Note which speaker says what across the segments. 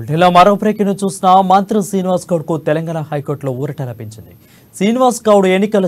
Speaker 1: వీటిలో మరో బ్రేకింగ్ చూసిన మంత్రి శ్రీనివాస్ గౌడ్కు తెలంగాణ హైకోర్టులో ఊరట లభించింది. శ్రీనివాస్ గౌడ్ ఎన్నికల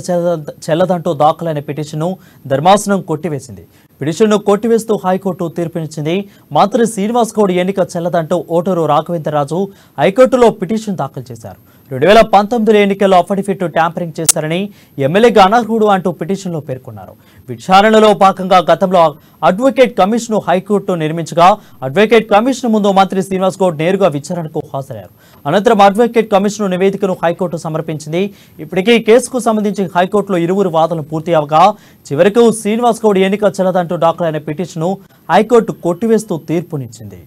Speaker 1: చెల్లదంటూ దాఖలైన పిటిషన్ను ధర్మాసనం కొట్టివేసింది. పిటిషన్ను కొట్టివేస్తూ హైకోర్టు తీర్పునిచ్చింది. మంత్రి శ్రీనివాస్ గౌడ్ ఎన్నిక చెల్లదంటూ ఓటరు రాఘవేంద్రరాజు హైకోర్టులో పిటిషన్ దాఖలు చేశారు. 2019 ఎన్నికల్లో అఫిడవిట్ ట్యాంపరింగ్ చేశారని, ఎమ్మెల్యేగా అనర్హుడు అంటూ పిటిషన్లో పేర్కొన్నారు. విచారణలో భాగంగా గతంలో అడ్వకేట్ కమిషన్ హైకోర్టు నిర్మించగా అడ్వకేట్ కమిషన్ ముందు మంత్రి శ్రీనివాస్ గౌడ్ నేరుగా విచారణకు హాజరయ్యారు. అనంతరం అడ్వకేట్ కమిషన్ నివేదికను హైకోర్టు సమర్పించింది. ఇప్పటికే ఈ కేసుకు సంబంధించి హైకోర్టులో ఇరువురు వాదనలు పూర్తి అవగా చివరకు శ్రీనివాస్ గౌడ్ ఎన్నిక చెల్లదంటూ దాఖలైన పిటిషన్ను హైకోర్టు కొట్టివేస్తూ తీర్పునిచ్చింది.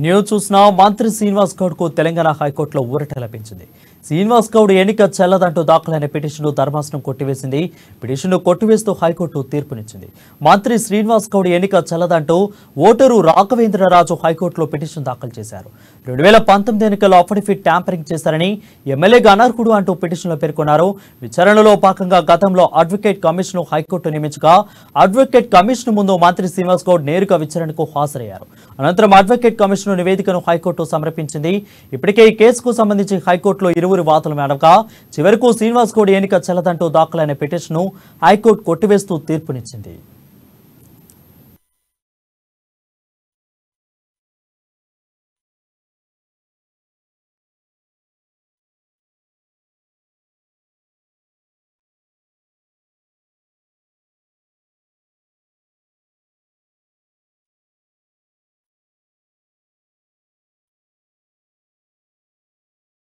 Speaker 1: న్యూస్ చూసిన మంత్రి శ్రీనివాస్ గౌడ్కు తెలంగాణ హైకోర్టులో ఊరట లభించింది. శ్రీనివాస్ గౌడ్ ఎన్నిక చెల్లదంటూ దాఖలైన పిటిషన్ను ధర్మాసనం కొట్టివేసింది. పిటిషన్ను కొట్టివేస్తూ హైకోర్టు తీర్పునిచ్చింది. మంత్రి శ్రీనివాస్ గౌడ్ ఎన్నిక చెల్లదంటూ ఓటరు రాఘవేంద్రరాజు హైకోర్టులో పిటిషన్ దాఖలు చేశారు. 2019 ఎన్నికల్లో అఫిడవిట్ ట్యాంపరింగ్ చేశారని, ఎమ్మెల్యేగా అనర్హుడు అంటూ పిటిషన్లో పేర్కొన్నారు. విచారణలో భాగంగా గతంలో అడ్వకేట్ కమిషన్ హైకోర్టు నియమించగా అడ్వకేట్ కమిషన్ ముందు మంత్రి శ్రీనివాస్ గౌడ్ నేరుగా విచారణకు హాజరయ్యారు. అనంతరం అడ్వకేట్ కమిషన్ నివేదికను హైకోర్టు సమర్పించింది. ఇప్పటికే ఈ కేసుకు సంబంధించి హైకోర్టులో ఇరువురు వాదనలు మేడగా చివరకు శ్రీనివాస్ గౌడ్ ఎన్నిక చెల్లదంటూ దాఖలైన పిటిషన్ను హైకోర్టు కొట్టివేస్తూ తీర్పునిచ్చింది.